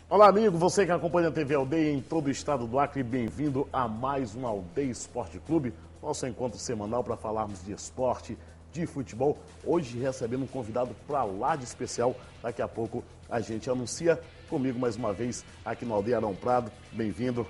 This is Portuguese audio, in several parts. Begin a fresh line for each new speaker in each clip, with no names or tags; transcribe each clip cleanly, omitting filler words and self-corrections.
Olá, amigo, você que acompanha a TV Aldeia em todo o estado do Acre, bem-vindo a mais um Aldeia Esporte Clube, nosso encontro semanal para falarmos de esporte, de futebol. Hoje recebendo um convidado para lá de especial, daqui a pouco a gente anuncia. Comigo mais uma vez aqui no Aldeia Arão Prado, bem-vindo.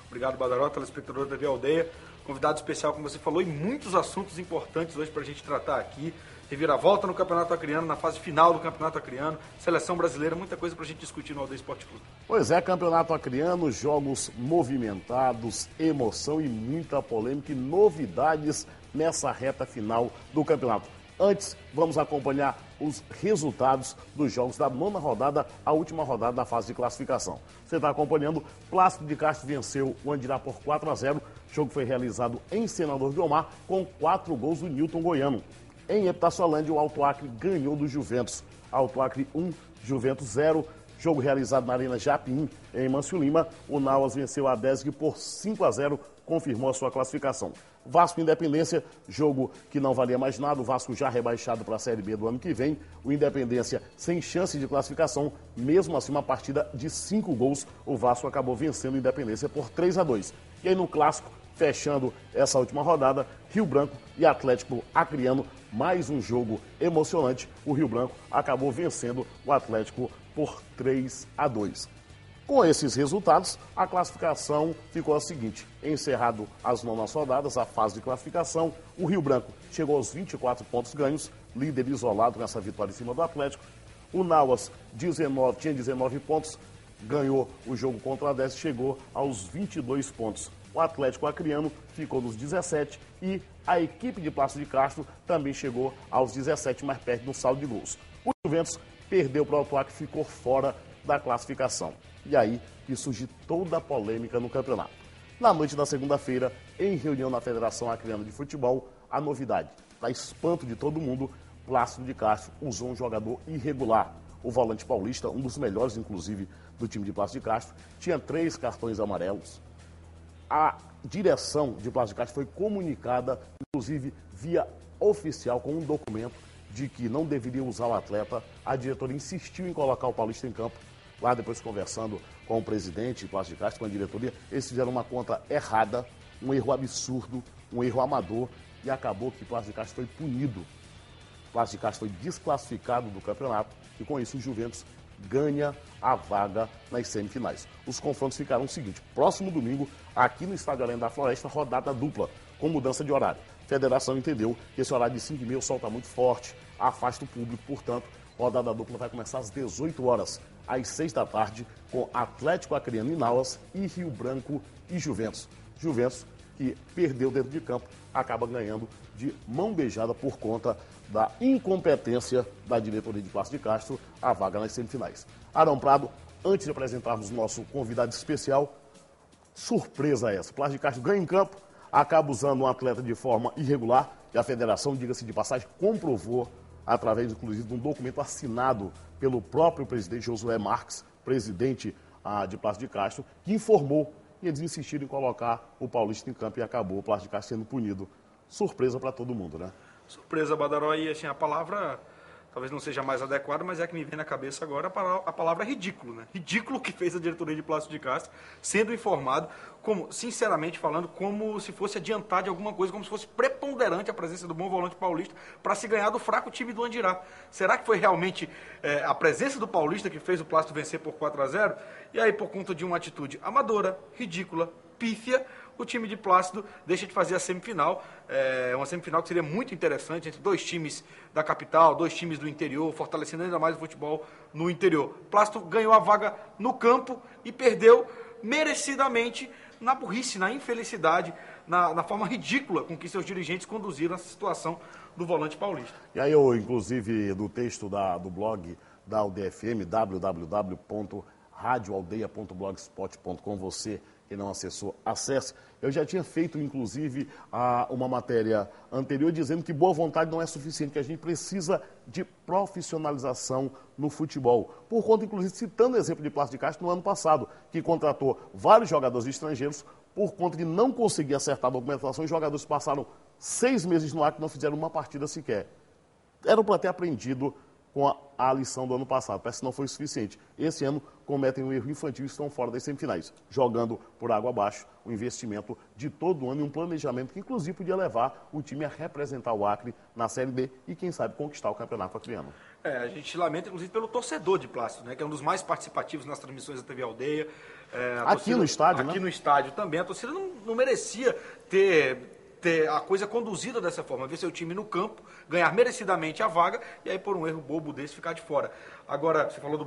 Obrigado, Badaró, telespectador da TV Aldeia. Convidado especial, como você falou, e muitos assuntos importantes hoje para a gente tratar aqui. Reviravolta no Campeonato Acreano, na fase final do Campeonato Acreano, seleção brasileira, muita coisa para a gente discutir no Aldeia Esporte Clube.
Pois é, Campeonato Acreano, jogos movimentados, emoção e muita polêmica e novidades nessa reta final do campeonato. Antes, vamos acompanhar os resultados dos jogos da nona rodada, a última rodada da fase de classificação. Você está acompanhando, Plácido de Castro venceu o Andirá por 4-0. O jogo foi realizado em Senador Guiomar com 4 gols do Newton Goiano. Em Epitácio-Holândia, o Alto Acre ganhou do Juventus. Alto Acre 1, Juventus 0. Jogo realizado na Arena Japim, em Mâncio Lima. O Nauas venceu a Desg por 5-0, confirmou a sua classificação. Vasco Independência, jogo que não valia mais nada. O Vasco já rebaixado para a Série B do ano que vem. O Independência sem chance de classificação. Mesmo assim, uma partida de 5 gols. O Vasco acabou vencendo o Independência por 3-2. E aí no Clássico, fechando essa última rodada, Rio Branco e Atlético Acreano. Mais um jogo emocionante. O Rio Branco acabou vencendo o Atlético por 3-2. Com esses resultados, a classificação ficou a seguinte. Encerrado as nonas rodadas, a fase de classificação, o Rio Branco chegou aos 24 pontos ganhos, líder isolado nessa vitória em cima do Atlético. O Nauas tinha 19 pontos, ganhou o jogo contra a 10, chegou aos 22 pontos. O Atlético Acreano ficou nos 17 e a equipe de Plácido de Castro também chegou aos 17, mais perto do saldo de gols. O Juventus perdeu para o Alto Acre e ficou fora da classificação. E aí que surge toda a polêmica no campeonato. Na noite da segunda-feira, em reunião na Federação Acreana de Futebol, a novidade, para espanto de todo mundo, Plácido de Castro usou um jogador irregular. O volante paulista, um dos melhores, inclusive, do time de Plácido de Castro, tinha 3 cartões amarelos. A direção de Plácido de Castro foi comunicada, inclusive via oficial, com um documento de que não deveria usar o atleta. A diretoria insistiu em colocar o paulista em campo. Lá depois, conversando com o presidente de Plácido de Castro, com a diretoria, eles fizeram uma conta errada, um erro absurdo, um erro amador, e acabou que Plácido de Castro foi punido. Plácido de Castro foi desclassificado do campeonato e com isso o Juventus ganha a vaga nas semifinais. Os confrontos ficarão o seguinte: próximo domingo, aqui no Estádio Além da Floresta, rodada dupla, com mudança de horário. A federação entendeu que esse horário de 5h30 o sol está muito forte, afasta o público, portanto, rodada dupla vai começar às 18 horas, às 6 da tarde, com Atlético Acreano e Nauas e Rio Branco e Juventus. Juventus, que perdeu dentro de campo, acaba ganhando de mão beijada por conta da incompetência da diretoria de Plácido de Castro, a vaga nas semifinais. Arão Prado, antes de apresentarmos o nosso convidado especial, surpresa essa. Plácido de Castro ganha em campo, acaba usando um atleta de forma irregular, e a federação, diga-se de passagem, comprovou, através, inclusive, de um documento assinado pelo próprio presidente Josué Marques, presidente de Plácido de Castro, que informou, e eles insistiram em colocar o paulista em campo e acabou o Plácido de Castro sendo punido. Surpresa para todo mundo, né?
Surpresa, Badaró, e assim, a palavra talvez não seja mais adequada, mas é a que me vem na cabeça agora, a palavra ridículo, né? Ridículo que fez a diretoria de Plácido de Castro, sendo informado, como, sinceramente falando, como se fosse adiantar de alguma coisa, como se fosse preponderante a presença do bom volante paulista para se ganhar do fraco time do Andirá. Será que foi realmente a presença do paulista que fez o Plácido vencer por 4-0? E aí, por conta de uma atitude amadora, ridícula, pífia, o time de Plácido deixa de fazer a semifinal, uma semifinal que seria muito interessante entre 2 times da capital, 2 times do interior, fortalecendo ainda mais o futebol no interior. Plácido ganhou a vaga no campo e perdeu merecidamente na burrice, na infelicidade, na forma ridícula com que seus dirigentes conduziram essa situação do volante paulista.
E aí eu, inclusive, do texto do blog da Aldeia FM, www.radioaldeia.blogspot.com, você que não acessou, acesse. Eu já tinha feito, inclusive, uma matéria anterior dizendo que boa vontade não é suficiente, que a gente precisa de profissionalização no futebol. Por conta, inclusive, citando o exemplo de Plácido de Castro no ano passado, que contratou vários jogadores estrangeiros por conta de não conseguir acertar a documentação. Os jogadores passaram 6 meses no ar que não fizeram uma partida sequer. Eram para ter aprendido com a lição do ano passado. Parece que não foi suficiente. Esse ano cometem um erro infantil e estão fora das semifinais, jogando por água abaixo o investimento de todo ano e um planejamento que inclusive podia levar o time a representar o Acre na Série D e quem sabe conquistar o campeonato acreano.
A gente lamenta inclusive pelo torcedor de Plácido, né, que é um dos mais participativos nas transmissões da TV Aldeia.
Aqui no estádio,
aqui
né?
no estádio também. A torcida não merecia ter a coisa conduzida dessa forma, ver seu time no campo, ganhar merecidamente a vaga e aí por um erro bobo desse ficar de fora. Agora, você falou do